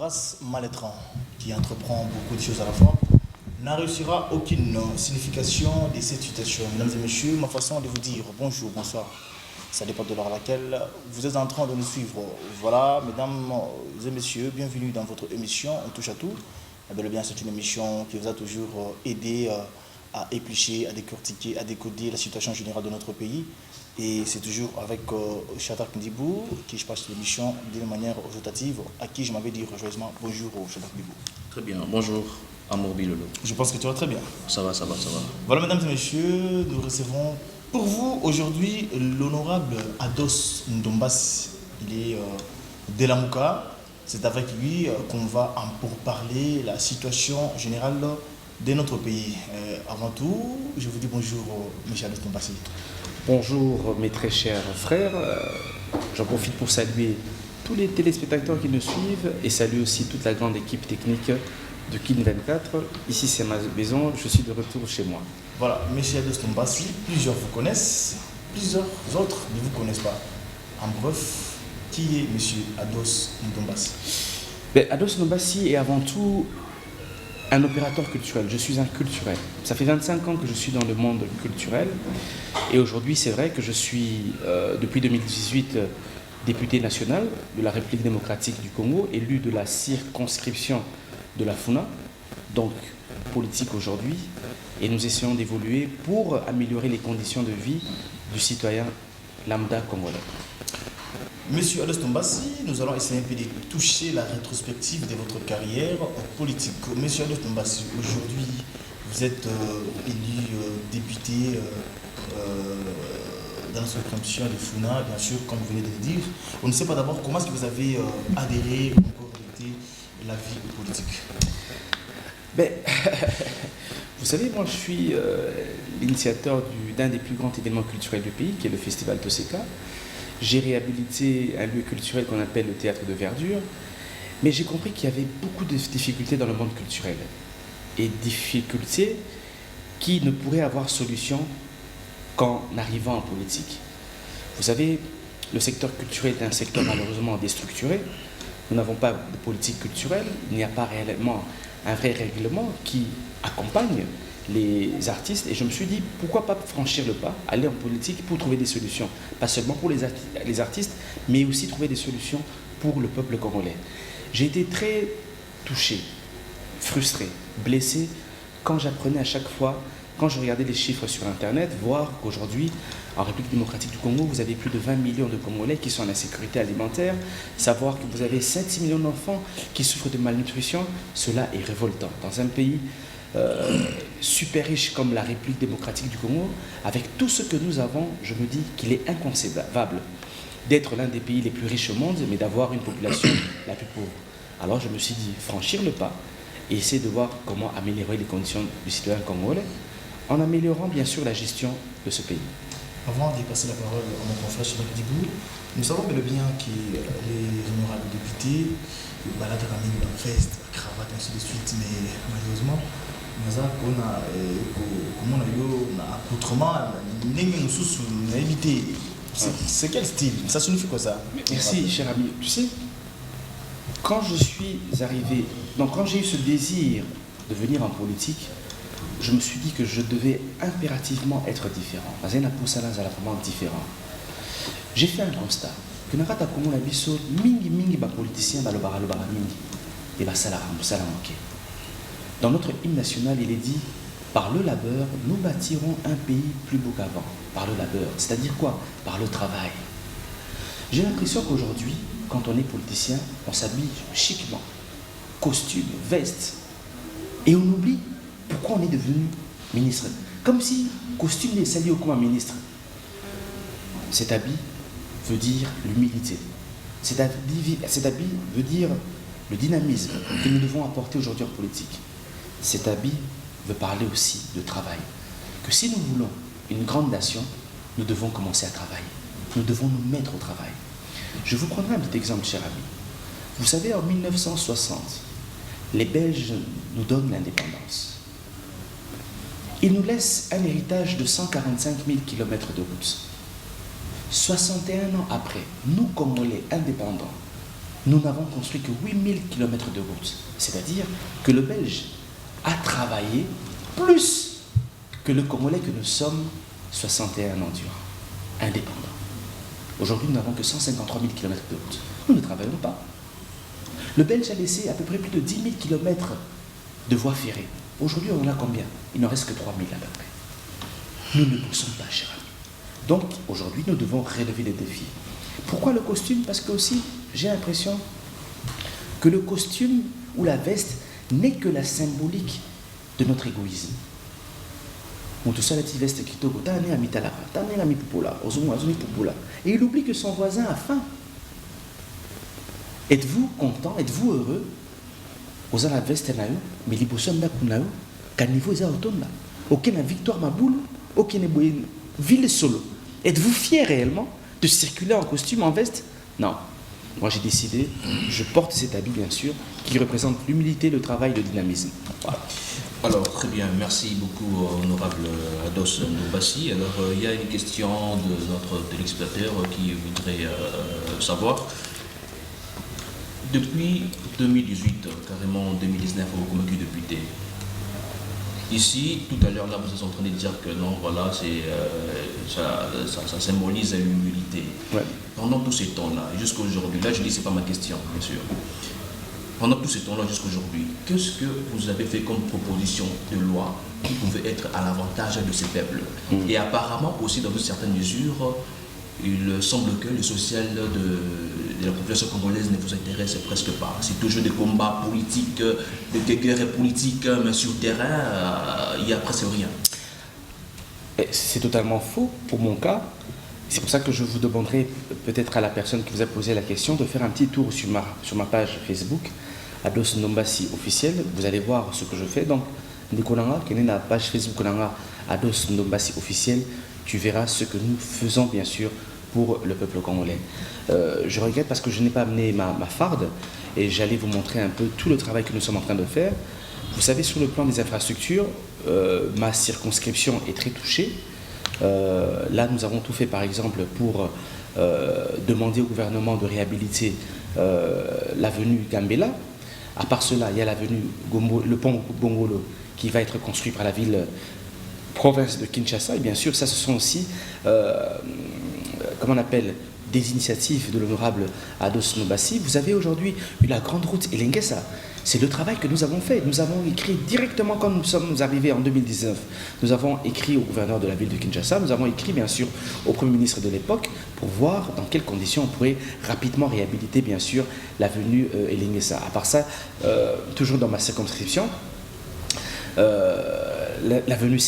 race mallettrant qui entreprend beaucoup de choses à la fois n'en réussira aucune signification de cette situation. Mesdames et messieurs, ma façon de vous dire bonjour, bonsoir, ça dépend de l'heure à laquelle vous êtes en train de nous suivre. Voilà, mesdames et messieurs, bienvenue dans votre émission On touche à tout. Bel et bien, c'est une émission qui vous a toujours aidé à éplucher, à décortiquer, à décoder la situation générale de notre pays. Et c'est toujours avec Shadrack Ndibou qui je passe l'émission d'une manière rotative, à qui je m'avais dit joyeusement bonjour Shadrack Ndibou. Très bien, bonjour Amour Bilolo. Je pense que tu vas très bien. Ça va. Voilà, mesdames et messieurs, nous recevons pour vous aujourd'hui l'honorable Ados Ndombassi. Il est de la Mouka. C'est avec lui qu'on va en pourparler la situation générale de notre pays. Avant tout, je vous dis bonjour, M. Ados Ndombassi. Bonjour mes très chers frères, j'en profite pour saluer tous les téléspectateurs qui nous suivent et saluer aussi toute la grande équipe technique de Kin 24. Ici c'est ma maison, je suis de retour chez moi. Voilà, M. Ados Ndombassi, plusieurs vous connaissent, plusieurs autres ne vous connaissent pas. En bref, qui est M. Ados Ndombassi? Ados Ndombassi est avant tout un opérateur culturel, je suis un culturel. Ça fait 25 ans que je suis dans le monde culturel et aujourd'hui c'est vrai que je suis depuis 2018 député national de la République démocratique du Congo, élu de la circonscription de la Funa, donc politique aujourd'hui, et nous essayons d'évoluer pour améliorer les conditions de vie du citoyen lambda congolais. Monsieur Ados Ndombassi, nous allons essayer un peu de toucher la rétrospective de votre carrière politique. Monsieur Ados Ndombassi, aujourd'hui, vous êtes élu député dans la circonscription de Funa, bien sûr, comme vous venez de le dire. On ne sait pas d'abord comment est-ce que vous avez adhéré ou encore adopté la vie politique. Vous savez, moi je suis l'initiateur d'un des plus grands événements culturels du pays, qui est le Festival Toseka. J'ai réhabilité un lieu culturel qu'on appelle le Théâtre de Verdure, mais j'ai compris qu'il y avait beaucoup de difficultés dans le monde culturel, et difficultés qui ne pourraient avoir solution qu'en arrivant en politique. Vous savez, le secteur culturel est un secteur malheureusement déstructuré. Nous n'avons pas de politique culturelle, il n'y a pas réellement un vrai règlement qui accompagne les artistes, et je me suis dit pourquoi pas franchir le pas, aller en politique pour trouver des solutions, pas seulement pour les artistes, mais aussi trouver des solutions pour le peuple congolais. J'ai été très touché, frustré, blessé quand j'apprenais à chaque fois, quand je regardais les chiffres sur internet, voir qu'aujourd'hui en République démocratique du Congo vous avez plus de 20 millions de Congolais qui sont en insécurité alimentaire, savoir que vous avez 5-6 millions d'enfants qui souffrent de malnutrition. Cela est révoltant dans un pays super riche comme la République démocratique du Congo. Avec tout ce que nous avons, je me dis qu'il est inconcevable d'être l'un des pays les plus riches au monde, mais d'avoir une population la plus pauvre. Alors je me suis dit, franchir le pas et essayer de voir comment améliorer les conditions du citoyen congolais, en améliorant bien sûr la gestion de ce pays. Avant de passer la parole à mon confrère Shadrack Ndibou, nous savons bel et bien que les honorables députés baladent quand même en veste, en cravate, ainsi de suite, mais malheureusement, nous avons un accoutrement, c'est quel style? Ça signifie quoi ça? Merci cher ami. Tu sais, quand je suis arrivé, donc quand j'ai eu ce désir de venir en politique, je me suis dit que je devais impérativement être différent. Différent. J'ai fait un constat que nakata Congo na biso mingi ba politiciens balobara mingi et ba sala manqué. Dans notre hymne national, il est dit par le labeur, nous bâtirons un pays plus beau qu'avant. Par le labeur, c'est-à-dire quoi? Par le travail. J'ai l'impression qu'aujourd'hui, quand on est politicien, on s'habille chiquement, costume, veste, et on oublie pourquoi on est devenu ministre. Comme si costume est sali comme un ministre. Cet habit veut dire l'humilité. Cet habit veut dire le dynamisme que nous devons apporter aujourd'hui en politique. Cet habit veut parler aussi de travail. Que si nous voulons une grande nation, nous devons commencer à travailler. Nous devons nous mettre au travail. Je vous prendrai un petit exemple, cher ami. Vous savez, en 1960, les Belges nous donnent l'indépendance. Ils nous laissent un héritage de 145 000 km de route. 61 ans après, nous, Congolais indépendants, nous n'avons construit que 8000 km de route. C'est-à-dire que le Belge a travaillé plus que le Congolais que nous sommes 61 ans durant, indépendants. Aujourd'hui, nous n'avons que 153 000 km de route. Nous ne travaillons pas. Le Belge a laissé à peu près plus de 10 000 km de voies ferrées. Aujourd'hui, on en a combien? Il n'en reste que 3 000 à peu près. Nous ne poussons pas, cher ami. Donc, aujourd'hui, nous devons relever les défis. Pourquoi le costume? Parce que aussi, j'ai l'impression que le costume ou la veste n'est que la symbolique de notre égoïsme. Et il oublie que son voisin a faim. Êtes-vous content? Êtes-vous heureux? Oza la veste na yo, mais liboso ndako na yo, ka niveau eza otonda. Ok na victoire maboule, ok na ville solo. Êtes-vous fier réellement de circuler en costume, en veste? Non. Moi j'ai décidé, je porte cet habit bien sûr, qui représente l'humilité, le travail, le dynamisme. Voilà. Alors, très bien, merci beaucoup, honorable Ados Ndombassi. Alors, il y a une question de notre téléspectateur qui voudrait savoir. Depuis 2018, carrément en 2019, vous comme député. Ici, tout à l'heure, là, vous êtes en train de dire que non, voilà, ça symbolise l'humilité. Ouais. Pendant tous ces temps-là, jusqu'à aujourd'hui, là, je dis, c'est pas ma question, bien sûr. Pendant tous ces temps-là jusqu'à aujourd'hui, qu'est-ce que vous avez fait comme proposition de loi qui pouvait être à l'avantage de ces peuples? Et apparemment aussi, dans une certaine mesure, il semble que le social de la population congolaise ne vous intéresse presque pas. C'est toujours des combats politiques, des guerres politiques, mais sur le terrain, il n'y a presque rien. C'est totalement faux pour mon cas. C'est pour ça que je vous demanderai peut-être à la personne qui vous a posé la question de faire un petit tour sur ma page Facebook, Ados Ndombassi officiel. Vous allez voir ce que je fais. Donc, Nikolanga, qui est la page Facebook Ados Ndombassi officiel, tu verras ce que nous faisons bien sûr pour le peuple congolais. Je regrette parce que je n'ai pas amené ma farde et j'allais vous montrer un peu tout le travail que nous sommes en train de faire. Vous savez, sur le plan des infrastructures, ma circonscription est très touchée. Là, nous avons tout fait, par exemple, pour demander au gouvernement de réhabiliter l'avenue Gambela. À part cela, il y a l'avenue le pont Gongolo qui va être construit par la ville province de Kinshasa. Et bien sûr, ça, ce sont aussi, comment on appelle, des initiatives de l'honorable Ados Ndombassi. Vous avez aujourd'hui la grande route Elengesa. C'est le travail que nous avons fait. Nous avons écrit directement quand nous sommes arrivés en 2019. Nous avons écrit au gouverneur de la ville de Kinshasa. Nous avons écrit bien sûr au Premier ministre de l'époque pour voir dans quelles conditions on pourrait rapidement réhabiliter bien sûr l'avenue Elengesa. À part ça, toujours dans ma circonscription, l'avenue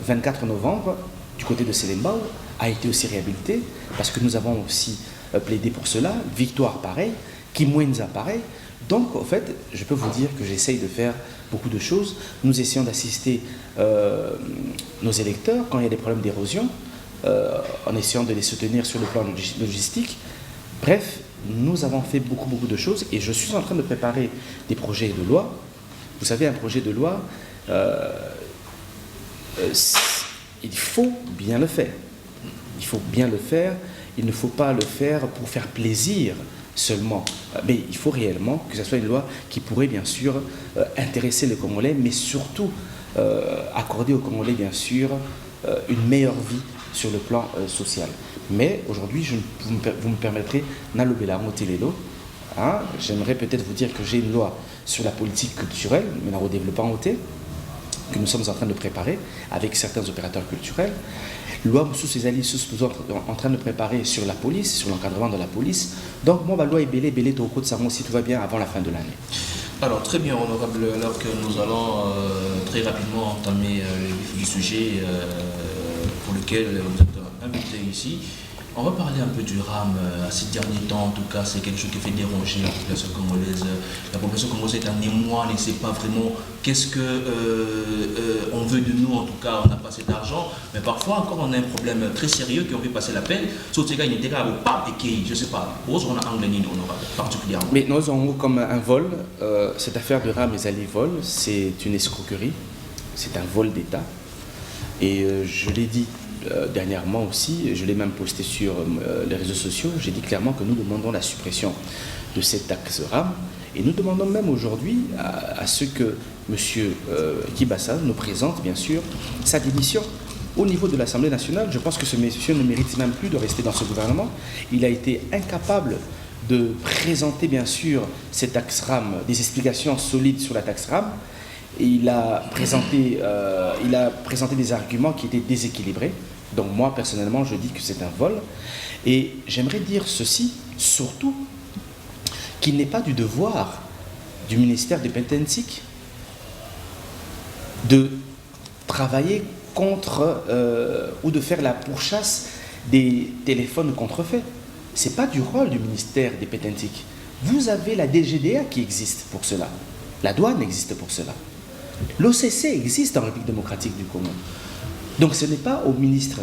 24 novembre du côté de Selembao a été aussi réhabilitée parce que nous avons aussi plaidé pour cela. Victoire pareil, Kimwenza pareil. Donc, en fait, je peux vous dire que j'essaye de faire beaucoup de choses. Nous essayons d'assister nos électeurs quand il y a des problèmes d'érosion, en essayant de les soutenir sur le plan logistique. Bref, nous avons fait beaucoup de choses et je suis en train de préparer des projets de loi. Vous savez, un projet de loi, il faut bien le faire. Il faut bien le faire. Il ne faut pas le faire pour faire plaisir seulement. Mais il faut réellement que ce soit une loi qui pourrait bien sûr intéresser les Congolais, mais surtout accorder aux Congolais bien sûr une meilleure vie sur le plan social. Mais aujourd'hui, vous me permettrez, j'aimerais peut-être vous dire que j'ai une loi sur la politique culturelle, mais au développement que nous sommes en train de préparer avec certains opérateurs culturels. Loi sous ces alliés en train de préparer sur la police, sur l'encadrement de la police. Donc, moi, la loi est belé au côté de ça, si tout va bien avant la fin de l'année. Alors, très bien, honorable, alors que nous allons très rapidement entamer le vif du sujet pour lequel vous êtes invité ici. On va parler un peu du RAM. Ces derniers temps, en tout cas, c'est quelque chose qui fait déranger la population congolaise. La population congolaise est en émoi, ne sait pas vraiment qu'est-ce qu'on veut de nous. En tout cas, on n'a pas cet argent. Mais parfois, encore, on a un problème très sérieux qui on veut passer l'appel. Sauf que il n'était pas je ne sais pas. On a un honorable, particulièrement. Mais nous avons comme un vol. Cette affaire de RAM et Zali vol, c'est une escroquerie. C'est un vol d'État. Et je l'ai dit dernièrement aussi, je l'ai même posté sur les réseaux sociaux, j'ai dit clairement que nous demandons la suppression de cette taxe RAM et nous demandons même aujourd'hui à ce que M. Kibasa nous présente bien sûr sa démission. Au niveau de l'Assemblée nationale, je pense que ce monsieur ne mérite même plus de rester dans ce gouvernement. Il a été incapable de présenter bien sûr cette taxe RAM, des explications solides sur la taxe RAM. Et il a présenté des arguments qui étaient déséquilibrés. Donc moi, personnellement, je dis que c'est un vol. Et j'aimerais dire ceci, surtout, qu'il n'est pas du devoir du ministère de Pententik de travailler contre ou de faire la pourchasse des téléphones contrefaits. Ce n'est pas du rôle du ministère des Pententik. Vous avez la DGDA qui existe pour cela. La douane existe pour cela. L'OCC existe en République démocratique du Congo. Donc ce n'est pas au ministre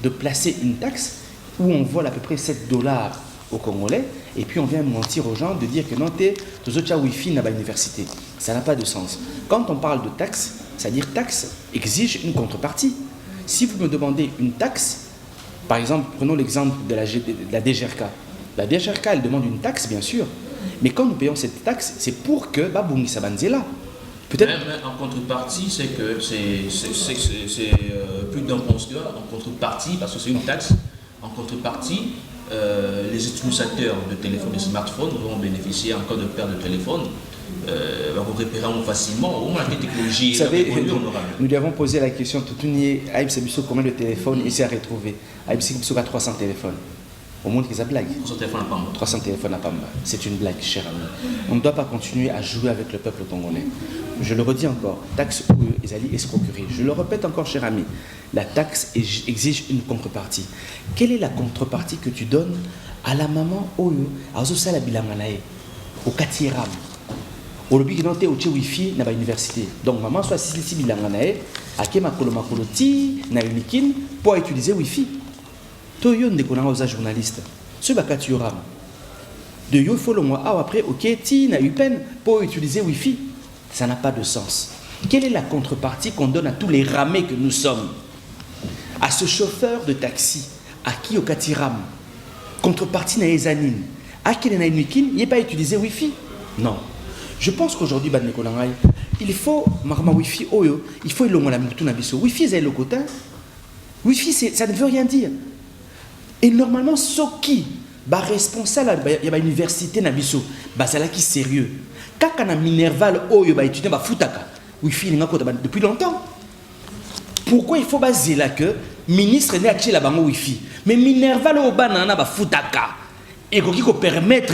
de placer une taxe où on vole à peu près 7 dollars aux Congolais et puis on vient mentir aux gens de dire que non, tu as Wi-Fi dans l'université. Ça n'a pas de sens. Quand on parle de taxe, c'est-à-dire taxe exige une contrepartie. Si vous me demandez une taxe, par exemple, prenons l'exemple de la DGRK. La DGRK, elle demande une taxe, bien sûr. Mais quand nous payons cette taxe, c'est pour que Babungi Sabanzela. Peut-être. Mais en contrepartie, c'est que c'est plus d'un constat. En contrepartie, parce que c'est une taxe, en contrepartie, les utilisateurs de téléphones, de smartphones vont bénéficier encore de paires de téléphones. Vous repérez facilement. Au moins, la technologie. Vous savez, nous lui avons posé la question tout Aïb Sabiso, combien de téléphones il s'est retrouvé. Aïb Sabiso a 300 téléphones. Au monde qu'ils a blague. 300 téléphones à Pamba. C'est une blague, cher ami. On ne doit pas continuer à jouer avec le peuple congolais. Je le redis encore, taxe ou Ezali escroquerie. Je le répète encore, cher ami, la taxe exige une contrepartie. Quelle est la contrepartie que tu donnes à la maman Oyo, à Ozosala Bilanganae, au Katiram, au lobby qui n'était au Wi-Fi dans l'université. Donc, maman soit si Bilanganae, à Kema Kolomakoloti, na Unikin, pour utiliser Wi-Fi. Toyo ne connaît pas journaliste. Ce Bakaturam. De yo, il faut le mois après, ok, ti na eu peine pour utiliser Wi-Fi. Ça n'a pas de sens. Quelle est la contrepartie qu'on donne à tous les ramés que nous sommes? À ce chauffeur de taxi, à qui au Katiram, contrepartie na Ezanine, à qui na Unikin, il n'est pas utilisé Wi-Fi. Non. Je pense qu'aujourd'hui, il faut, marma Wi-Fi, oyo, il faut la mutu na biso. Wi-Fi, c'est le côté. Wi-Fi, ça ne veut rien dire. Et normalement, ce qui est responsable de l'université, c'est qui sérieux. Quand on a Minerval, étudiant, Wi-Fi, depuis longtemps. Pourquoi il faut baser là que le ministre n'est pas là Wi-Fi? Mais Minerval, et qui permettre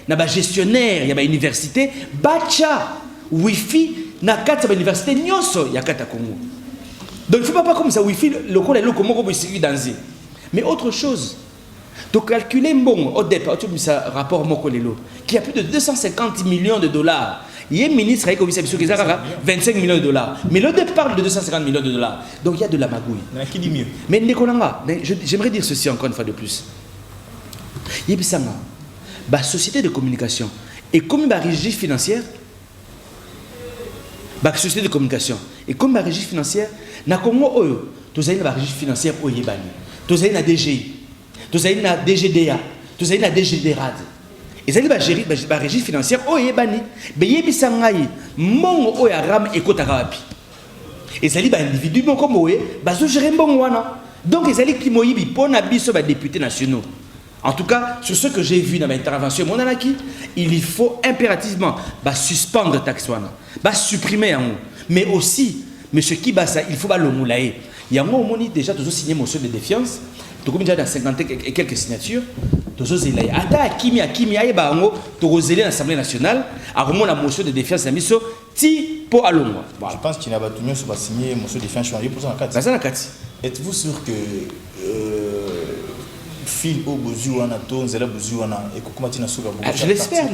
na gestionnaire ya université bacha Wi-Fi na kata ba université nyoso ya kata Congo. Donc il faut pas comme ça Wi-Fi le col est le comment on se dans. Mais autre chose. Donc calculer bon au départ tu ça rapport Mokolelo qui a plus de 250 millions de dollars. Il y a un ministre qui a 25 millions de dollars. Mais le départ de 250 millions de dollars. Donc il y a de la magouille. Qui dit mieux? Mais j'aimerais dire ceci encore une fois de plus. Il y a la société de communication et comme la régie financière, la société de communication et comme la régie financière, na Congo oyo, tu as une régie financière au Yébani, tu as une DGI, tu as une DGDA, tu as une DGDRAD. Et ça la régie financière au Yébani, mais Yébisangaï, mon oyaram et Kotarapi. Et ça li ba individu bon comme oye, bazo gérer bon wana. Donc ils allaient qui moyibi pour na biso ba députés nationaux. En tout cas, sur ce que j'ai vu dans l'intervention, il faut impérativement suspendre la taxe, supprimer en haut. Mais aussi, M. Kibasa, il faut le moulaï. Il y a un moment déjà signé une motion de défiance, tu as déjà dans 50 et quelques signatures, tu as zélé. Ata Akimi, tu as zélé l'Assemblée nationale, à la motion de défiance, ti pour allongo. Je pense qu'il n'y a pas de sur signer une motion de défiance pour ça. Êtes-vous sûr que je l'espère,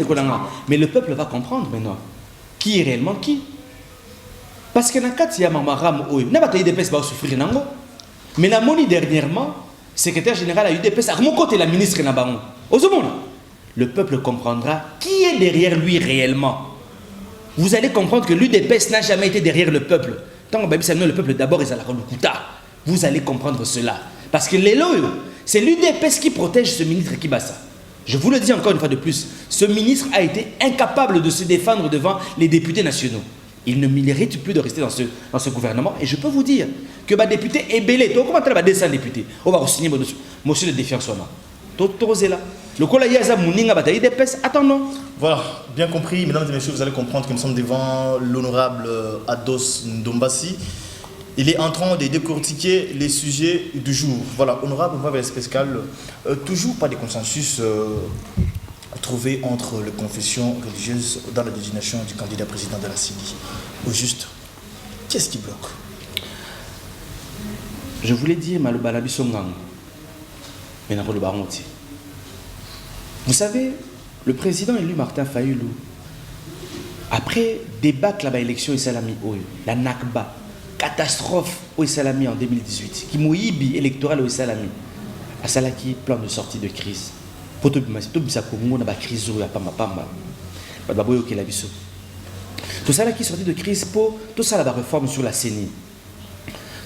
mais le peuple va comprendre maintenant qui est réellement qui. Parce que dans le cas de Yamamaram, il n'y a pas de UDPS qui va souffrir. Mais la monnaie dernièrement, le secrétaire général a eu UDPS, à mon côté, la ministre Nabaron. Le peuple comprendra qui est derrière lui réellement. Vous allez comprendre que l'UDPS n'a jamais été derrière le peuple. Tant que le peuple d'abord est à la Kouta. vous allez comprendre cela. Parce que l'élo, c'est l'UDPS qui protège ce ministre Kibasa. Je vous le dis encore une fois de plus, ce ministre a été incapable de se défendre devant les députés nationaux. Il ne mérite plus de rester dans ce gouvernement. Et je peux vous dire que les députés est belé. Comment tu as 200 députés? On va signer motion de défiance. Attendons. Voilà, bien compris, mesdames et messieurs, vous allez comprendre que nous sommes devant l'honorable Ados Ndombasi. Il est en train de décortiquer les sujets du jour. Voilà, honorable voix spécial, toujours pas de consensus trouvé entre les confessions religieuses dans la désignation du candidat président de la CENI. Au juste, qu'est-ce qui bloque? Je voulais dire Malobalabi Songang, mais le baronti. Vous savez, le président élu Martin Fayoulou, après débat là-bas élection et salami, la Nakba, catastrophe au Salami en 2018, qui mouibi électoral au Salami, à Salaki, plan de sortie de crise. Pour tout le Congo, na crise ou ya pamba pamba, baboyo ke la biso. Tout ça là qui sorti de crise pour tout ça la réforme sur la CENI,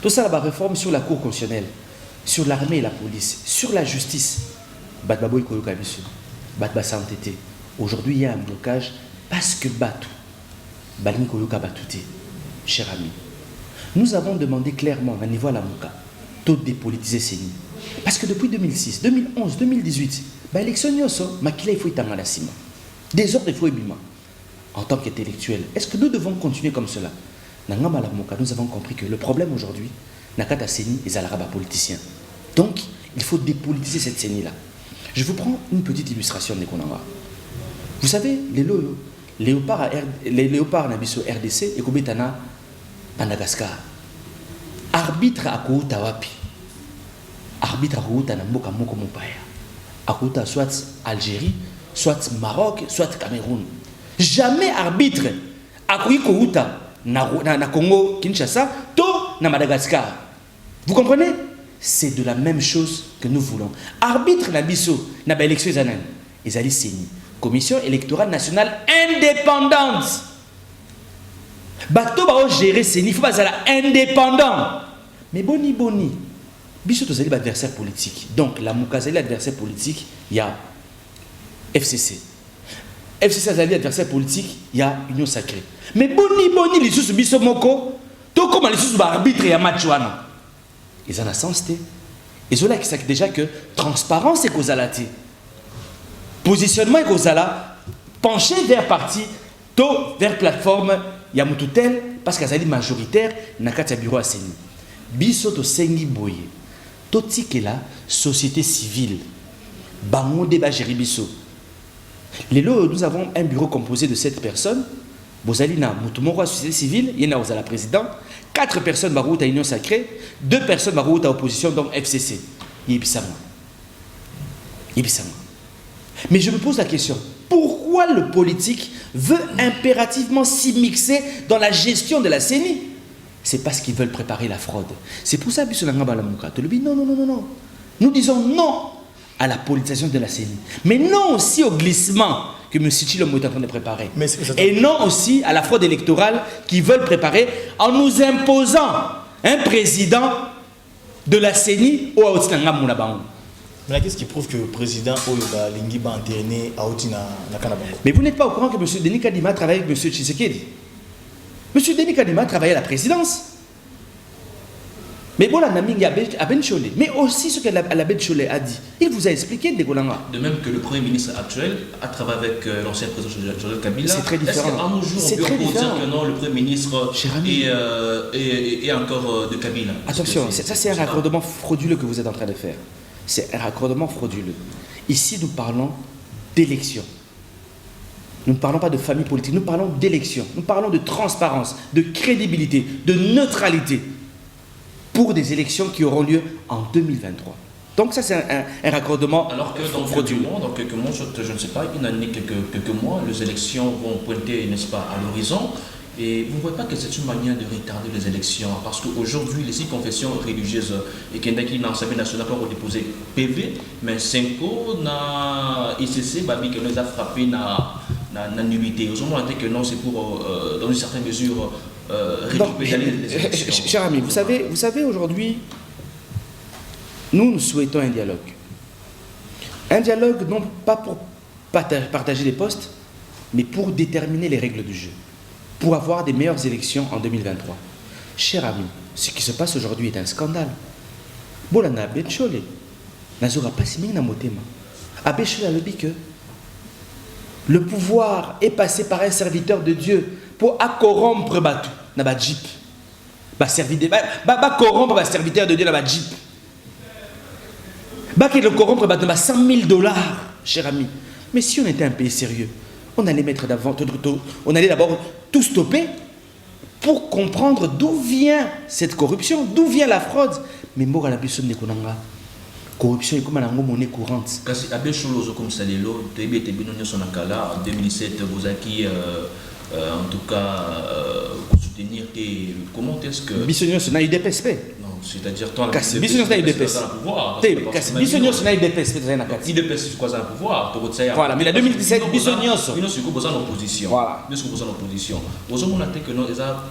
tout ça la réforme sur la Cour constitutionnelle, sur l'armée et la police, sur la justice. Baboyo koyo ka biso, batba santé. Aujourd'hui il y a un blocage parce que batou, balingi koyo ka batouté, cher ami. Nous avons demandé clairement à niveau à la Mouka, de dépolitiser CENI. Parce que depuis 2006, 2011, 2018, l'élection il faut être la cima. Désordre, il faut être en tant qu'intellectuel. Est-ce que nous devons continuer comme cela? Nous avons compris que le problème aujourd'hui, Nakata CENI et Zalaraba politiciens. Donc, il faut dépolitiser cette CENI-là. Je vous prends une petite illustration de Konanga. Vous savez, les léopards Nabiso RDC et Kobetana Madagascar. Arbitre à Kouta Wapi. Arbitre à Kouta Namboka Moko Mopaya. À Kouta soit Algérie, soit Maroc, soit Cameroun. Jamais arbitre à Kouta na Congo, Kinshasa, to na Madagascar. Vous comprenez? C'est de la même chose que nous voulons. Arbitre Nabiso, na ba élection zanan. Ezali CENI. Commission électorale nationale indépendante. Bato ba gérer CENI, il faut pas être indépendant. Mais boni. Biso to zali adversaire politique. Donc la Moukazali adversaire politique, il y a FCC. FCC zali adversaire politique, il y a Union Sacrée. Mais boni les sous biso moko, to comme les sous ba arbitre ya match wana. Ils en a sens té. Ils ont là qui déjà que transparence et causalité. Positionnement et causala pencher vers parti, to vers plateforme ya mututel parce qu'elle est majoritaire na kati bureau à CENI. Biso to sengi boye. To tikela société civile. Bango débat gérer biso. Lelo nous avons un bureau composé de 7 personnes. Bozali na mutumoko société civile, yena ozala président, 4 personnes barouta Union Sacrée, 2 personnes barouta opposition donc FCC. Yebisama. Mais je me pose la question, pourquoi le politique veut impérativement s'immiscer dans la gestion de la CENI? C'est parce qu'ils veulent préparer la fraude. C'est pour ça que non. Nous disons non à la politisation de la CENI. Mais non aussi au glissement que M. Chilombo est en train de préparer. Et non aussi à la fraude électorale qu'ils veulent préparer en nous imposant un président de la CENI au Aotinanga Mounabang. Mais qu'est-ce qui prouve que le président Oyoba Lingiba interné à Otina Nakanaba? Mais vous n'êtes pas au courant que M. Denis Kadima travaille avec M. Tshisekedi. M. Denis Kadima travaille à la présidence. Mais bon, la Naming à Ben Cholé. Mais aussi ce que la Ben Cholé a dit. Il vous a expliqué de Golanga. De même que le Premier ministre actuel a travaillé avec l'ancien président Joseph Kabila. C'est très différent. Est-ce qu'à nos jours, on peut dire que non, le Premier ministre est encore de Kabila? Attention, ça c'est un raccordement frauduleux que vous êtes en train de faire. C'est un raccordement frauduleux. Ici, nous parlons d'élection. Nous ne parlons pas de famille politique, nous parlons d'élection. Nous parlons de transparence, de crédibilité, de neutralité pour des élections qui auront lieu en 2023. Donc ça, c'est un raccordement frauduleux. Alors que dans quelques mois, je ne sais pas, une année, quelques mois, les élections vont pointer, n'est-ce pas, à l'horizon. Et vous ne voyez pas que c'est une manière de retarder les élections, parce qu'aujourd'hui, les 6 confessions religieuses et qui dans l'Assemblée nationale ont déposé PV, mais 5 na ICC, babi que nous a frappé na nullité. Aux moment que non, c'est pour, dans une certaine mesure, récupérer les élections. Cher ami, vous savez aujourd'hui, Nous souhaitons un dialogue. Un dialogue non pas pour partager les postes, mais pour déterminer les règles du jeu, pour avoir des meilleures élections en 2023. Chers amis, ce qui se passe aujourd'hui est un scandale. Bolana Abechole, Nazora Passiming na Motema. Abechole a le dit que le pouvoir est passé par un serviteur de Dieu pour corrompre Batu, na ba jeep. Ba corrompre ba serviteur de Dieu na ba jeep. Ba qui le corrompre ba $100 000, cher ami. Mais si on était un pays sérieux, on allait mettre d'avant, on allait d'abord tout stopper pour comprendre d'où vient cette corruption, d'où vient la fraude. Mais moi, la personne ne connaît pas. Corruption est comme une monnaie courante. Kasi abe cholozo comme ça lelo, tebe te bino nyoso nakala en 2007 vous acquis en tout cas soutenir que comment est-ce que Bissonio c'est na UDPSP. non, c'est-à-dire toi Bissonio c'est na UDPS. Bissonio c'est na UDPSP dans la carte. UDPS quoi ça pouvoir, to tsaya. Voilà, mais la 2017 Bissonio bino siko boza en opposition. Voilà. Bino siko boza en opposition. Ozomona te que non eza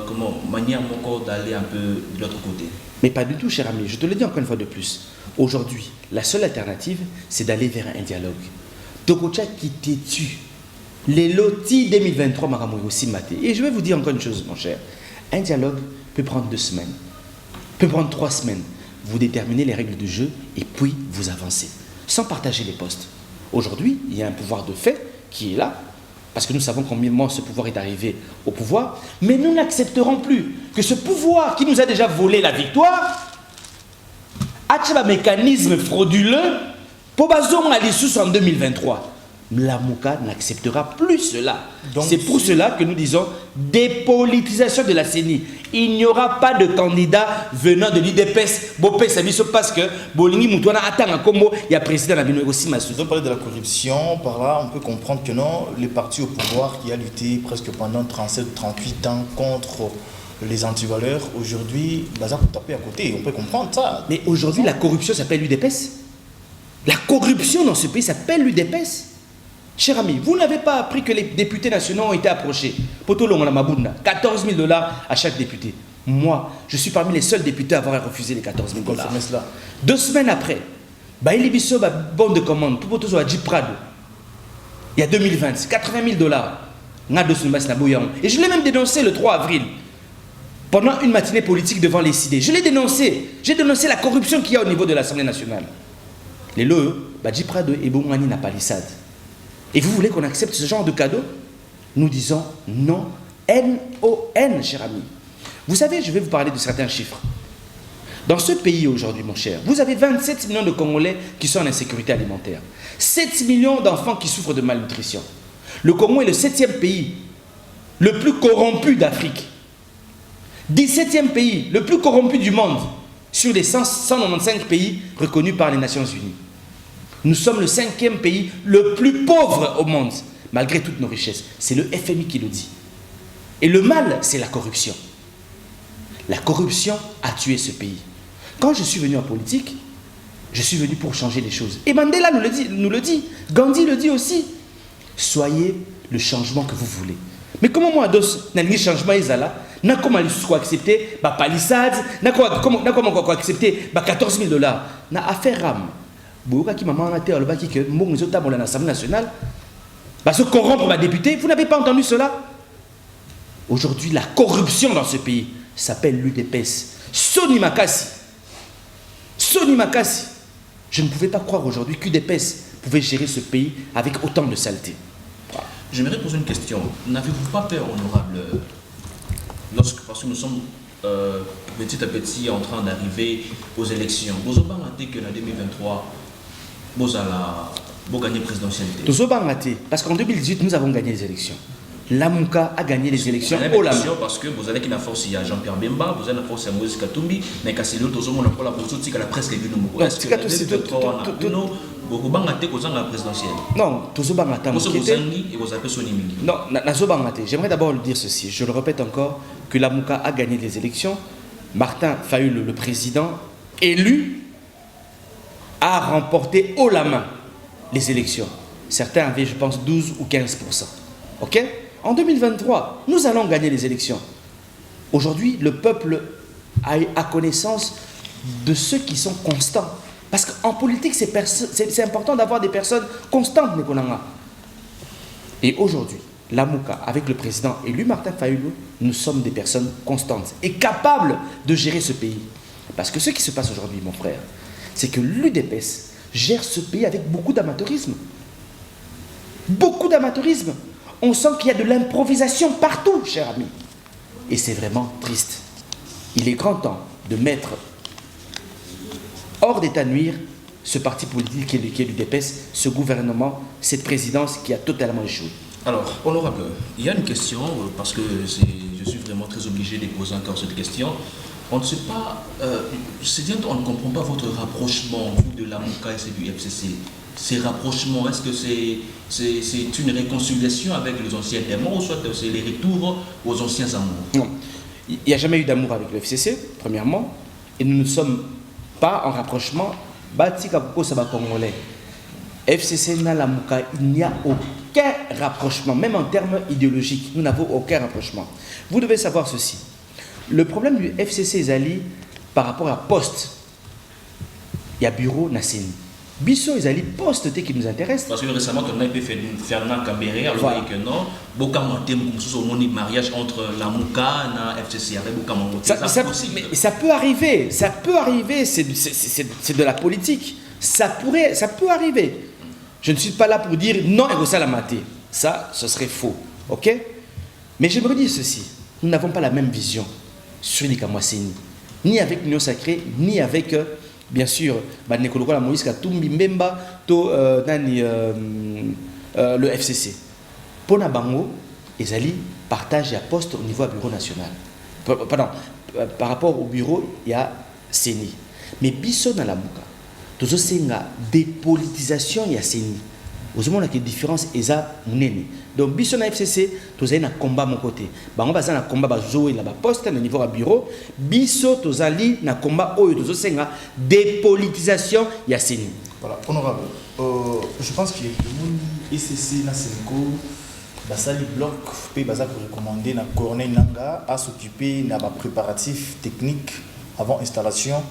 comment manière encore d'aller un peu de l'autre côté. Mais pas du tout, cher ami, je te le dis encore une fois de plus. Aujourd'hui, la seule alternative, c'est d'aller vers un dialogue. Tokocha qui t'es-tu? Les lotis 2023 Maramouy aussi maté. Et je vais vous dire encore une chose, mon cher. Un dialogue peut prendre 2 semaines, peut prendre 3 semaines. Vous déterminez les règles du jeu et puis vous avancez, sans partager les postes. Aujourd'hui, il y a un pouvoir de fait qui est là, parce que nous savons combien ce pouvoir est arrivé au pouvoir, mais nous n'accepterons plus que ce pouvoir qui nous a déjà volé la victoire a un mécanisme frauduleux pour bazon à l'issue en 2023. La Mouka n'acceptera plus cela. C'est pour cela que nous disons dépolitisation de la CENI. Il n'y aura pas de candidat venant de l'IDPS. Parce que Bolingi Moutouana attend un combo. Il y a président Nabino aussi Massou. Nous avons parlé de la corruption. Par là, on peut comprendre que non, les partis au pouvoir qui a lutté presque pendant 37-38 ans contre les antivaleurs, aujourd'hui, Baza pour taper à côté. On peut comprendre ça. Mais aujourd'hui, la corruption s'appelle l'UDPS. La corruption dans ce pays s'appelle l'UDPS. Cher ami, vous n'avez pas appris que les députés nationaux ont été approchés. Potolo Mabunda, $14 000 à chaque député. Moi, je suis parmi les seuls députés à avoir refusé les $14 000. 2 semaines après, Baïli Bisso, bon de commande, pour Potozo à Jiprado, il y a 2020, $80 000. Et je l'ai même dénoncé le 3 avril, pendant une matinée politique devant les CID. Je l'ai dénoncé. J'ai dénoncé la corruption qu'il y a au niveau de l'Assemblée nationale. Les lois, Jiprado et Boumani n'a pas lissade. Et vous voulez qu'on accepte ce genre de cadeau? Nous disons non, N-O-N, cher ami. Vous savez, je vais vous parler de certains chiffres. Dans ce pays aujourd'hui, mon cher, vous avez 27 millions de Congolais qui sont en insécurité alimentaire. 7 millions d'enfants qui souffrent de malnutrition. Le Congo est le 7e pays le plus corrompu d'Afrique. 17e pays le plus corrompu du monde sur les 195 pays reconnus par les Nations Unies. Nous sommes le 5e pays le plus pauvre au monde, malgré toutes nos richesses. C'est le FMI qui le dit. Et le mal, c'est la corruption. La corruption a tué ce pays. Quand je suis venu en politique, je suis venu pour changer les choses. Et Mandela nous le dit. Gandhi le dit aussi. Soyez le changement que vous voulez. Mais comment moi, dans le changement, n'a comment accepter ma palissade, n'a comment accepter $14 000, n'a affaire ram. Boka qui maman a été au baki que mon résultat dans l'Assemblée nationale va se corrompre ma députée. Vous n'avez pas entendu cela? Aujourd'hui, la corruption dans ce pays s'appelle l'UDPS. Soni Makasi. Soni Makasi. Je ne pouvais pas croire aujourd'hui qu'UDPS pouvait gérer ce pays avec autant de saleté. Voilà. J'aimerais poser une question. N'avez-vous pas peur, honorable, parce que nous sommes petit à petit en train d'arriver aux élections? Vous avez dit que en 2023, vous allez gagner la présidentialité. Parce qu'en 2018, nous avons gagné les élections. Lamouka a gagné les élections au Lama. Parce que vous avez qui force, il y a Jean-Pierre Bemba, vous avez la force, il y a Moïse Katumbi, mais quand c'est l'autre, vous avez la force, qui a presque vu nous. Est-ce que vous avez la présidentielle? Non, vous avez Non, j'aimerais d'abord le dire ceci. Je le répète encore, que Lamouka a gagné les élections. Martin Fayulu, le président élu, a remporté haut la main les élections. Certains avaient, je pense, 12 ou 15%. Ok? En 2023, nous allons gagner les élections. Aujourd'hui, le peuple a connaissance de ceux qui sont constants. Parce qu'en politique, c'est important d'avoir des personnes constantes, Nekonanga. Et aujourd'hui, la Mouka, avec le président élu Martin Fayulu, nous sommes des personnes constantes et capables de gérer ce pays. Parce que ce qui se passe aujourd'hui, mon frère, c'est que l'UDPS gère ce pays avec beaucoup d'amateurisme. Beaucoup d'amateurisme. On sent qu'il y a de l'improvisation partout, cher ami. Et c'est vraiment triste. Il est grand temps de mettre hors d'état de nuire ce parti politique qui est l'UDPS, ce gouvernement, cette présidence qui a totalement échoué. Alors, honorable, il y a une question, parce que je suis vraiment très obligé de poser encore cette question. On ne sait pas, on ne comprend pas votre rapprochement, vous, de la Mouka et du FCC. Ces rapprochements, est-ce que c'est une réconciliation avec les anciens démons ou soit c'est les retours aux anciens amours? Non, il n'y a jamais eu d'amour avec le FCC, premièrement, et nous ne sommes pas en rapprochement. Batika Koko Saba Congolais. FCC Nalamouka, il n'y a aucun rapprochement, même en termes idéologiques. Nous n'avons aucun rapprochement. Vous devez savoir ceci. Le problème du FCC Zali par rapport à poste, il y a bureau Nassini. Bisso Zali poste qui nous intéresse. Parce que récemment, on a fait Fernand Cambéré, alors voilà. Que non, beaucoup de mariage entre la Mouka et la FCC avec beaucoup de ça peut arriver, c'est de la politique. Ça peut arriver. Je ne suis pas là pour dire non, et ça la maté. Ça, ce serait faux. Ok? Mais j'aimerais dire ceci. Nous n'avons pas la même vision sur les Kamwaseni. Ni avec l'Union Sacrée, ni avec, bien sûr, la Moïse Katumbi Mbemba, le FCC. Pour Nabango, Ezali partage à poste au niveau du bureau national. Pardon, par rapport au bureau, il y a CENI. Mais Bisso dans la Mouka. Tous ces dépolitisation il y a CENI. Vous avez une différence eza munene. Donc biso na FCC, tous avez un combat mon côté. Bango baza na combat bazoe la poste na niveau à bureau. Biso tous ali na combat oyo tous senga dépolitisation il y a CENI. Voilà, honorable. Je pense que le ICC na Senko basali bloc pe baza pour recommander na Corneille Nanga à s'occuper na ba préparatifs techniques avant installation.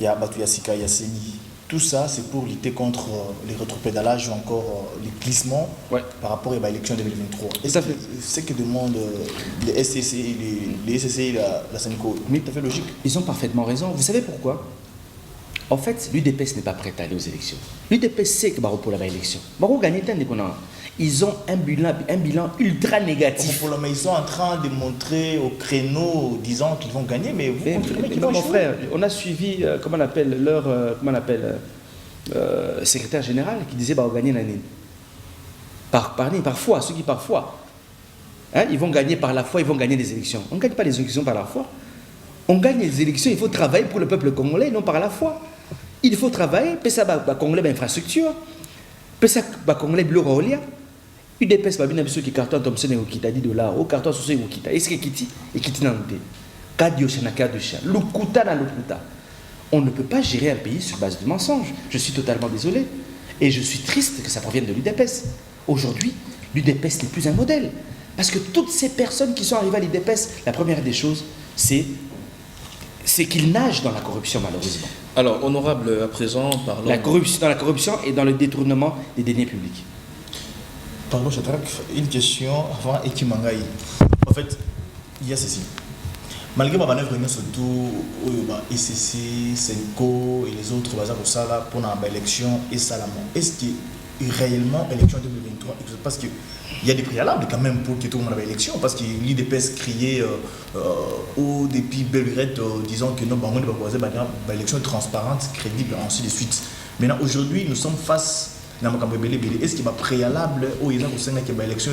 Il y a Batu Yassika Yasseni. Tout ça, c'est pour lutter contre les rétropédalages ou encore les glissements par rapport à l'élection 2023. C'est que demandent les SCC, les SCC et la SENCO. Mais tout à fait logique. Ils ont parfaitement raison. Vous savez pourquoi? En fait, l'UDPS n'est pas prête à aller aux élections. L'UDPS sait que Baro pour la élection. Baro gagne tant de qu'on ils ont un bilan ultra négatif. Mais ils sont en train de montrer au créneau, disant qu'ils vont gagner, mais vous confirmez qu'ils vont mon frère, on a suivi, comment on appelle, secrétaire général qui disait bah, on va gagner l'année. Parfois, ceux qui parfois, hein, ils vont gagner par la foi, ils vont gagner les élections. On ne gagne pas les élections par la foi. On gagne les élections, il faut travailler pour le peuple congolais, non par la foi. Il faut travailler, puis ça va congolais infrastructure, puis ça va congolais bleu rolia. UDPS va venir sur qui carton Thompson et qui t'a dit $, au carton sur qui t'a. Est-ce que Kiti et Kiti n'a pas Lukuta na Lukuta. On ne peut pas gérer un pays sur base de mensonges. Je suis totalement désolé. Et je suis triste que ça provienne de l'UDPS. Aujourd'hui, l'UDPS n'est plus un modèle. Parce que toutes ces personnes qui sont arrivées à l'UDPS, la première des choses, c'est qu'ils nagent dans la corruption, malheureusement. Alors, honorable, à présent, parlons... Dans la corruption et dans le détournement des deniers publics. Pardon, Chatrak, une question avant Ekimangaï. En fait, il y a ceci. Malgré ma manœuvre, surtout ICC, SENCO et les autres bazar pour ça là pour l'élection et Salamon. Est-ce que réellement l'élection 2023, parce qu'il y a des préalables quand même pour que tout le monde ait l'élection, parce que l'IDPS criait au dépit Belgrade disant que non, l'élection est transparente, crédible, ainsi de suite. Maintenant, aujourd'hui, nous sommes face est-ce qu'il y a préalable où il y a une élection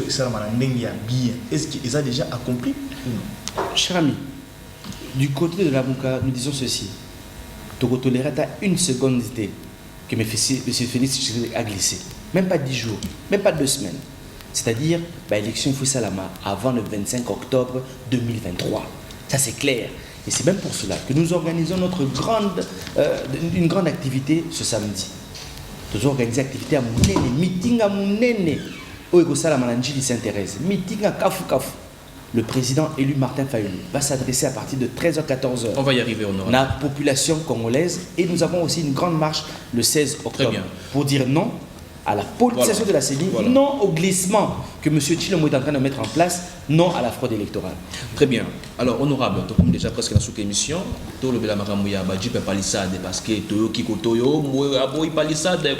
est-ce qu'ils ont déjà accompli? Cher ami, du côté de la Mouka, nous disons ceci. Togo tolérera une seconde d'idée que M. Félix a glissé. Même pas 10 jours, même pas 2 semaines. C'est-à-dire, l'élection Foussalama avant le 25 octobre 2023. Ça c'est clair. Et c'est même pour cela que nous organisons une grande activité ce samedi. Nous organisons activité à Mounene, meeting à Mounene. Où est-ce que la Sainte-Thérèse? Meeting à Kafu Kafu. le président élu Martin Fayulu va s'adresser à partir de 13h-14h. On va y arriver, honorable. La population congolaise, et nous avons aussi une grande marche le 16 octobre pour dire non à la politisation de la CENI, non au glissement que M. Tshilombo est en train de mettre en place, non à la fraude électorale. Très bien. Alors, honorable, comme déjà presque dans cette émission, tout le Bela Makamouya, Badji Palissade, parce que Toyo Kikotoyo, Aboy Palissade,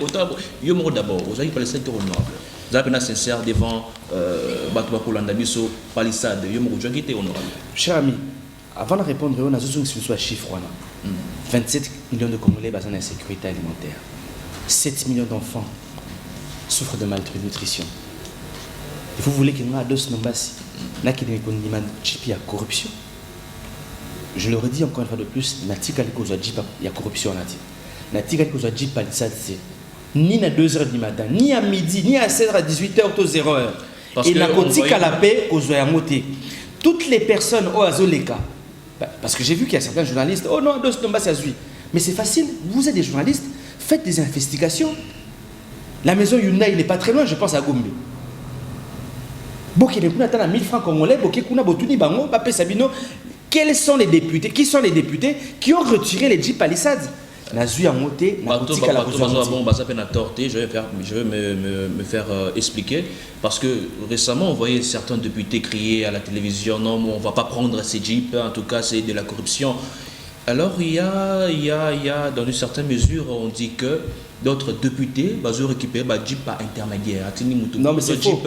yo mo d'abord, vous avez Palissade qui est honorable. Vous avez sincère devant Batouakou Landabiso, Palissade, yo mo qui est honorable. Cher ami, avant de répondre, on a besoin que ce soit chiffre. 27 millions de Congolais basés dans la sécurité alimentaire. 7 millions d'enfants souffrent de malnutrition. Et vous voulez qu'il y ait deux nombas là qui demandent la corruption. Je le redis encore une fois de plus, il y a corruption là. Ni à 2h du matin, ni à midi, ni à 16h à 18h, 0h. Et la côté à la paix aux Oyamoté. Toutes les personnes au Azoleka, parce que j'ai vu qu'il y a certains journalistes, oh non, deux nombas c'est Azui. Mais c'est facile, vous êtes des journalistes, faites des investigations. La maison Hyundai, il n'est pas très loin, je pense à Gombe. Quels sont les députés? Qui sont les députés qui ont retiré les Jeep Palisades? Je vais me faire expliquer parce que récemment on voyait certains députés crier à la télévision non, on ne va pas prendre ces Jeeps, en tout cas c'est de la corruption. Alors il y a dans une certaine mesure on dit que d'autres députés ont récupéré des Jeeps par intermédiaire. Non mais c'est faux.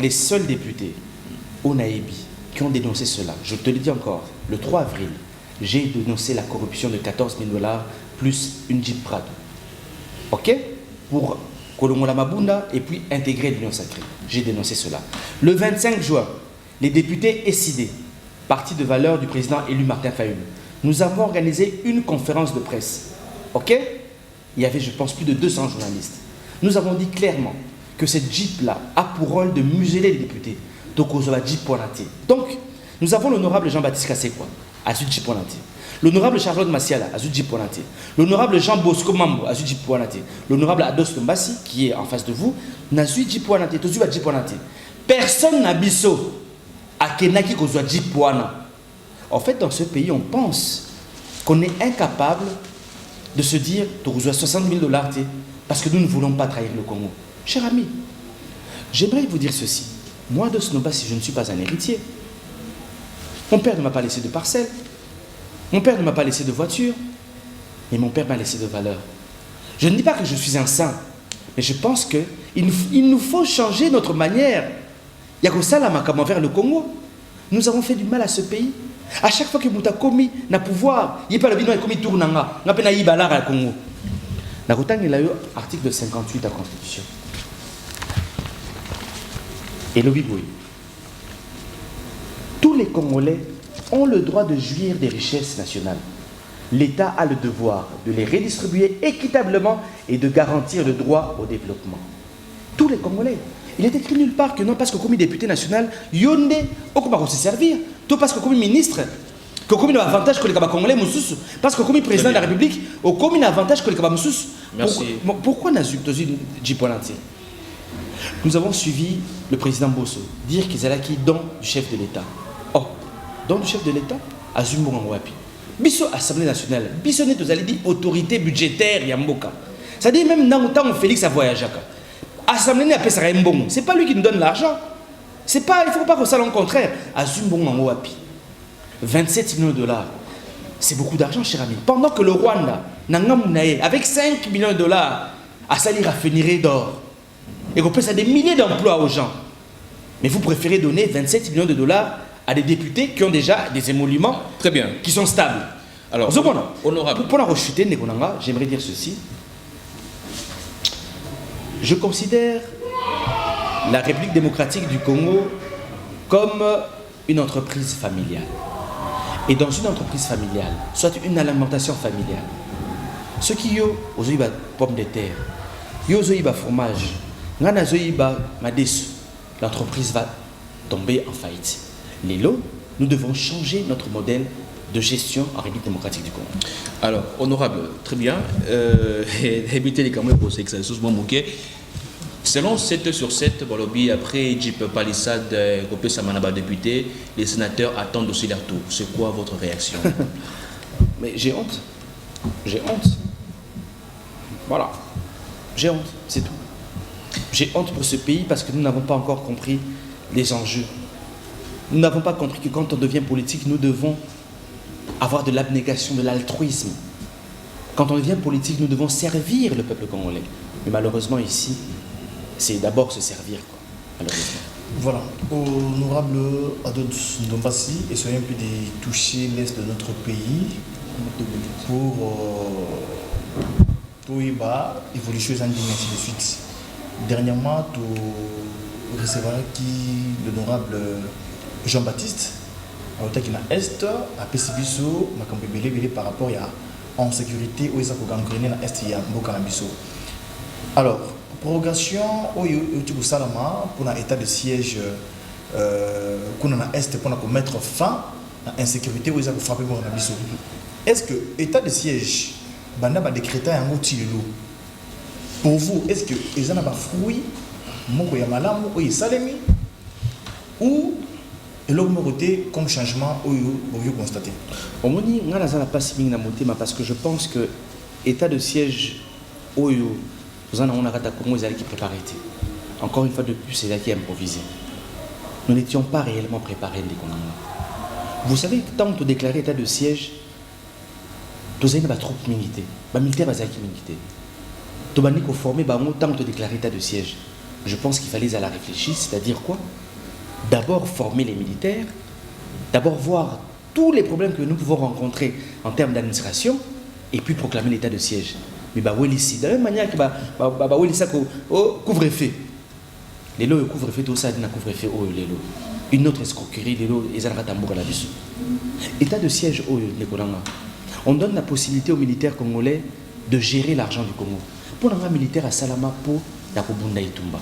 Les seuls députés au Naïbi qui ont dénoncé cela, je te le dis encore, le 3 avril, j'ai dénoncé la corruption de 14 000 $ plus une Jeep Prado. Ok? Pour Kolongola Mabunda et puis intégrer l'Union Sacrée. J'ai dénoncé cela. Le 25 juin, les députés SID, parti de valeur du président élu Martin Fayulu, nous avons organisé une conférence de presse. Ok? Il y avait, je pense, plus de 200 journalistes. Nous avons dit clairement que cette Jeep-là a pour rôle de museler les députés. Donc, donc, nous avons l'honorable Jean-Baptiste Kassekwa, Azu Jeep Pointé. L'honorable Charlotte Massiala, Azu Jeep Pointé. L'honorable Jean Bosco Mambo, Azu Jeep Pointé. L'honorable Ados Tombasi, qui est en face de vous, Nazu Jeep Pointé. Personne n'a biso à Kenaki Kozwa Jeep Pointé. En fait, dans ce pays, on pense qu'on est incapable de se dire tu reçois 60 000 $ parce que nous ne voulons pas trahir le Congo. Cher ami, j'aimerais vous dire ceci. Moi, de Snoba, si je ne suis pas un héritier, mon père ne m'a pas laissé de parcelle, mon père ne m'a pas laissé de voiture, mais mon père m'a laissé de valeur. Je ne dis pas que je suis un saint, mais je pense qu'il nous faut changer notre manière. Il y a que ça là, vers le Congo. Nous avons fait du mal à ce pays. À chaque fois que Mouta commis n'a pouvoir, il n'y a pas le bidon commis tournanga, n'a pas eu à Congo. Il a eu article 58 de la Constitution. Et le Biboui. Tous les Congolais ont le droit de jouir des richesses nationales. L'État a le devoir de les redistribuer équitablement et de garantir le droit au développement. Tous les Congolais. Il est écrit nulle part que non, parce que comme député national, Yonde, on va se servir. Tout parce que comme ministre, que comme il a avantage que les Congolais moussous, parce que comme président de la République, au comme il a avantage que les moussous. Merci. Pourquoi n'a pas Nous avons suivi le président Bosso dire qu'ils allaient qui don du chef de l'État. Oh, don du chef de l'État à Zumbo Ngwapi. Bisso Assemblée nationale, Bisso n'est aux dit autorité budgétaire Yamboka. Ça dit même dans le temps où Félix a voyagé. Assemblée n'a pas ça bon. C'est pas lui qui nous donne l'argent. C'est pas, il faut pas que ça le contraire. À Zumbo Ngwapi. 27 millions de $. C'est beaucoup d'argent, cher ami. Pendant que le Rwanda, avec 5 millions de $, a sali raffinerie d'or. Et qu'on passe à des milliers d'emplois aux gens. Mais vous préférez donner 27 millions de $ à des députés qui ont déjà des émoluments très bien, qui sont stables. Alors, honorable. Pour la rechuter, j'aimerais dire ceci. Je considère la République démocratique du Congo comme une entreprise familiale. Et dans une entreprise familiale, soit une alimentation familiale, ceux qui ont des pommes de terre, des fromage, l'entreprise va tomber en faillite. Lélo, nous devons changer notre modèle de gestion en République démocratique du Congo. Alors, honorable, très bien. Éviter les caméras pour que ça soit moqué. Selon 7 sur 7, Balobi, après Jeep Palissade, Gopé Samanaba député, les sénateurs attendent aussi leur tour. C'est quoi votre réaction? Mais j'ai honte. J'ai honte. Voilà. J'ai honte, c'est tout. J'ai honte pour ce pays parce que nous n'avons pas encore compris les enjeux. Nous n'avons pas compris que quand on devient politique, nous devons avoir de l'abnégation, de l'altruisme. Quand on devient politique, nous devons servir le peuple congolais. Mais malheureusement ici, c'est d'abord se servir, quoi, malheureusement. Voilà, honorable Adod Ndombasi, essayons un peu de toucher l'est de notre pays pour tout évolution et ainsi de suite. Dernièrement, tu recevras l'honorable Jean-Baptiste, qui est est, à Pessibiso, par rapport à en sécurité où ils ont gangréné dans l'est, il y a beaucoup de alors, prorogation au Salama pour un état de siège qu'on a est pour mettre fin à l'insécurité où ils ont frappé pour un biso. Est-ce que l'état de siège banda ba décréter un outil pour vous, est-ce que ils ont un fruit moko ya malamu ou salemi ou l'homme comme changement où vous constatez? Au moni ngana za la passe mingi na motema parce que je pense que état de siège oyo nous en avons qui préparé. Encore une fois de plus, c'est là qui est improvisé. Nous n'étions pas réellement préparés dès qu'on a. Vous savez, tant que déclaré état de siège, nous avons trop de militaires. Les militaires qui militaires. Nous avons formé tant que déclaré état de siège. Je pense qu'il fallait la réfléchir, c'est-à-dire quoi? D'abord former les militaires, d'abord voir tous les problèmes que nous pouvons rencontrer en termes d'administration, et puis proclamer l'état de siège. Mais de la même manière que couvre-feu. Les lots couvre-feu, tout ça, couvre-feu, une autre escroquerie, les lots, ils ont tambour là dessus. État de siège, on donne la possibilité aux militaires congolais de gérer l'argent du Congo. Pour un militaire à Salama, pour la Kobunda Itumba.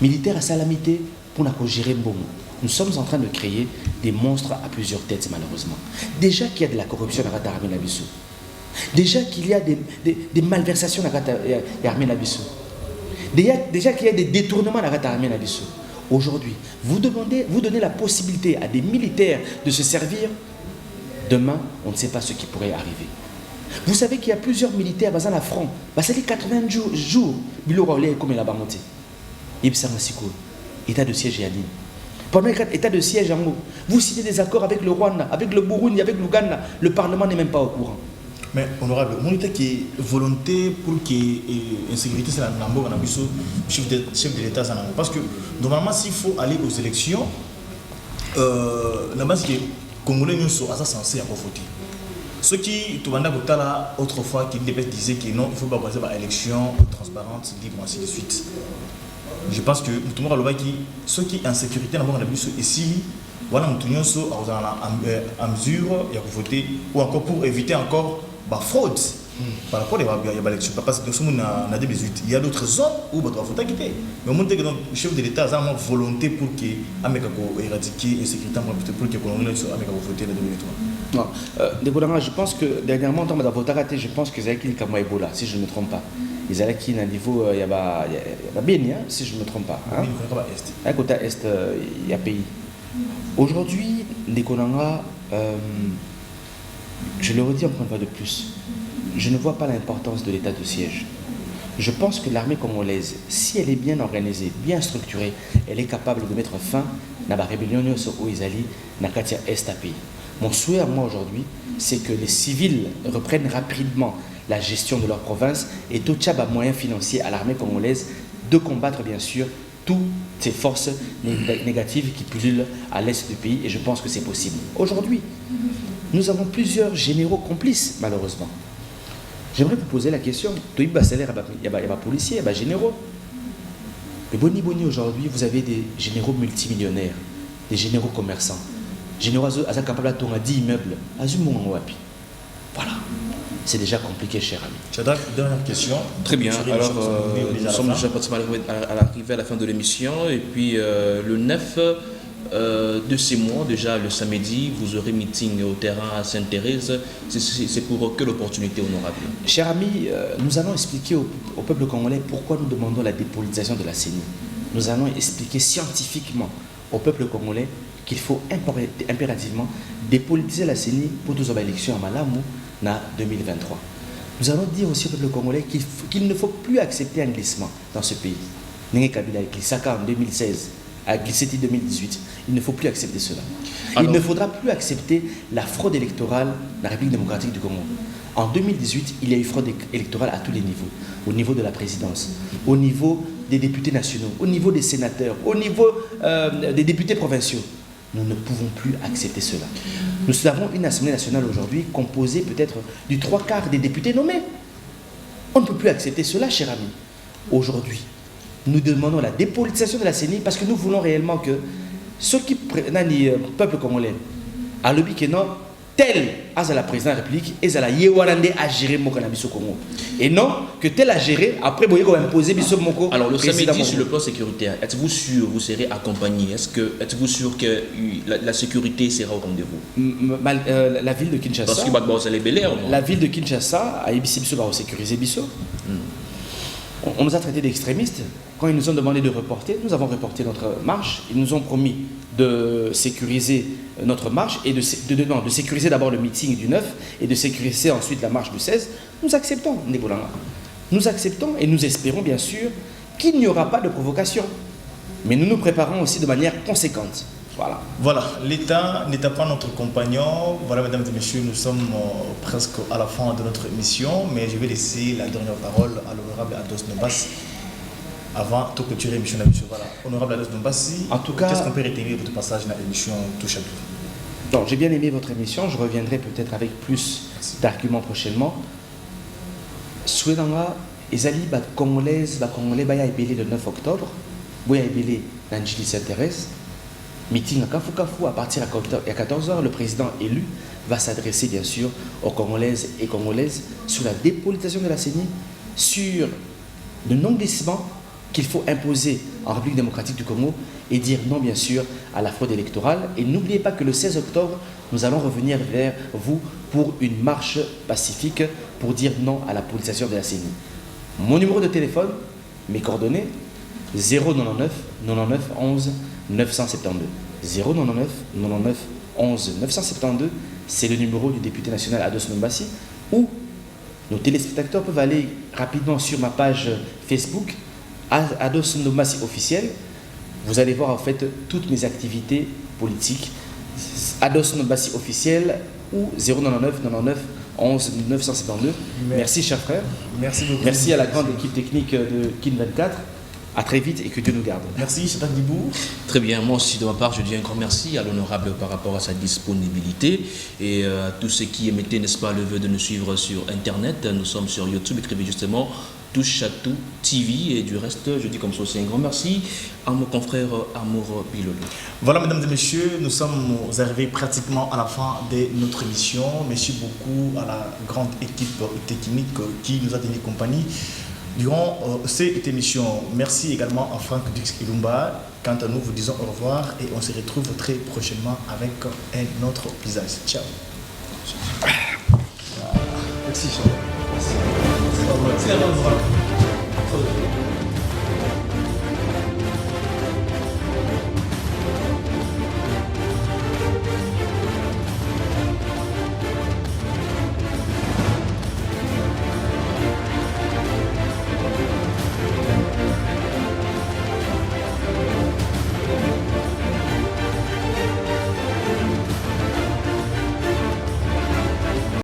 Militaire à Salamité, pour la gérer Mbongo. Nous sommes en train de créer des monstres à plusieurs têtes, malheureusement. Déjà qu'il y a de la corruption à Ratarami Nabiso. Déjà qu'il y a des malversations dans l'armée Nabiso. Déjà qu'il y a des détournements dans l'armée Nabiso. Aujourd'hui, vous donnez la possibilité à des militaires de se servir. Demain, on ne sait pas ce qui pourrait arriver. Vous savez qu'il y a plusieurs militaires dans la front. C'est les 80 jours. Comme la Bamonte. État de siège Yaline. Pendant l'état de siège, vous signez des accords avec le Rwanda, avec le Burundi, avec l'Ouganda. Le Parlement n'est même pas au courant. Mais honorable, mon état qui est volonté pour que l'insécurité c'est la nambo chef de l'État. Parce que normalement s'il faut aller aux élections, la base que Congolais sont censés avoir voté. Ceux qui autrefois qui disaient que non, il faut pas passer par élection transparente, libre, ainsi de suite. Je pense que tout le monde ceux qui en sécurité n'ont pas ici. Voilà, nous sommes en mesure de voter ou encore pour éviter encore fraude par rapport à l'élection. Parce que il y a d'autres zones où il faut quitter. Mais le chef de l'État a une volonté pour éradiquer l'insécurité pour que les gens voter en 2023. Non, je pense que dernièrement, dans voter raté, je pense que c'est qui le Ebola, si je ne me trompe pas. Ils allaient qui à un niveau, il y a Béni, si je ne me trompe pas. À côté est, il y a pays. Aujourd'hui, Ndekonanga, je le redis encore une fois de plus, je ne vois pas l'importance de l'état de siège. Je pense que l'armée congolaise, si elle est bien organisée, bien structurée, elle est capable de mettre fin à la rébellion au Isali, na Katia Est à pays. Mon souhait à moi aujourd'hui, c'est que les civils reprennent rapidement la gestion de leur province et tout tchaba moyens financiers à l'armée congolaise de combattre bien sûr toutes ces forces négatives qui pullulent à l'est du pays, et je pense que c'est possible. Aujourd'hui, nous avons plusieurs généraux complices, malheureusement. J'aimerais vous poser la question, il y a des policiers, il y a des généraux. Mais Boni aujourd'hui, vous avez des généraux multimillionnaires, des généraux commerçants. Généraux capables de tourner 10 immeubles. Voilà. C'est déjà compliqué, cher ami. Shadrach, dernière question. Très bien. Alors, nous sommes déjà pratiquement à l'arrivée à la fin de l'émission. Et puis, le 9, de ces mois, déjà le samedi, vous aurez meeting au terrain à Sainte-Thérèse. C'est pour quelle opportunité, honorable? Cher ami, nous allons expliquer au peuple congolais pourquoi nous demandons la dépolitisation de la CENI. Nous allons expliquer scientifiquement au peuple congolais qu'il faut impérativement dépolitiser la CENI pour toutes les élections à Malamu en 2023. Nous allons dire aussi au peuple congolais qu'il ne faut plus accepter un glissement dans ce pays. Nengue Kabila a glissé en 2016, a glissé en 2018. Il ne faut plus accepter cela. Il ne faudra plus accepter la fraude électorale dans la République démocratique du Congo. En 2018, il y a eu fraude électorale à tous les niveaux. Au niveau de la présidence, au niveau des députés nationaux, au niveau des sénateurs, au niveau des députés provinciaux. Nous ne pouvons plus accepter cela. Nous avons une Assemblée nationale aujourd'hui composée peut-être du 3/4 des députés nommés. On ne peut plus accepter cela, cher ami. Aujourd'hui, nous demandons la dépolitisation de la CENI parce que nous voulons réellement que ceux qui prennent le peuple congolais, à l'objet que non, tel à la présidente de la République et à la Yéwarande à gérer mon cannabis au Congo. Et non que tel a géré, après vous avez imposé Bisso Moko. Alors le samedi sur le plan sécuritaire, êtes-vous sûr, vous serez accompagné? Êtes-vous sûr que la sécurité sera au rendez-vous? La ville de Kinshasa. Parce que la ville de Kinshasa a ébissé Bisso va sécuriser Bisso. On nous a traités d'extrémistes. Quand ils nous ont demandé de reporter, nous avons reporté notre marche. Ils nous ont promis de sécuriser notre marche et de sécuriser d'abord le meeting du 9 et de sécuriser ensuite la marche du 16. Nous acceptons, Nébolanga. Nous acceptons et nous espérons bien sûr qu'il n'y aura pas de provocation. Mais nous nous préparons aussi de manière conséquente. Voilà, l'État n'était pas notre compagnon. Voilà, mesdames et messieurs, nous sommes presque à la fin de notre émission, mais je vais laisser la dernière parole à l'honorable Ados Nombassi avant de clôturer l'émission. Voilà, honorable Ados Nombassi, en tout cas, qu'est-ce qu'on peut retenir de votre passage dans l'émission Touche à tout? Donc, j'ai bien aimé votre émission. Je reviendrai peut-être avec plus d'arguments prochainement. Souhaitanga, Ezali, Congolais, Baya Ebélé le 9 octobre, Boya Ebélé, Nanjili Sainte-Thérèse. Meeting à Kafu à partir de 14h, le président élu va s'adresser bien sûr aux Congolaises et Congolaises sur la dépolitisation de la CENI, sur le non-glissement qu'il faut imposer en République démocratique du Congo et dire non bien sûr à la fraude électorale. Et n'oubliez pas que le 16 octobre, nous allons revenir vers vous pour une marche pacifique pour dire non à la politisation de la CENI. Mon numéro de téléphone, mes coordonnées, 099 99 11 972. 099 99 11 972, c'est le numéro du député national Ados Nombassi, ou nos téléspectateurs peuvent aller rapidement sur ma page Facebook, Ados Nombassi officiel. Vous allez voir en fait toutes mes activités politiques, Ados Nombassi officiel ou 099 99 11 972. Merci cher frère. Merci beaucoup. Merci à la grande équipe technique de Kin 24. À très vite et que Dieu nous garde. Merci, Chetan Dibou. Très bien, moi aussi de ma part, je dis un grand merci à l'honorable par rapport à sa disponibilité et à tous ceux qui émettaient, n'est-ce pas, le vœu de nous suivre sur Internet. Nous sommes sur YouTube, écrivez justement Touche à tout TV et du reste, je dis comme ça aussi un grand merci à mon confrère Amour Bilolo. Voilà, mesdames et messieurs, nous sommes arrivés pratiquement à la fin de notre émission. Merci beaucoup à la grande équipe technique qui nous a tenu compagnie durant cette émission. Merci également à Franck Dux Ilumba. Quant à nous, vous disons au revoir et on se retrouve très prochainement avec un autre visage. Ciao. Merci, cher. Merci.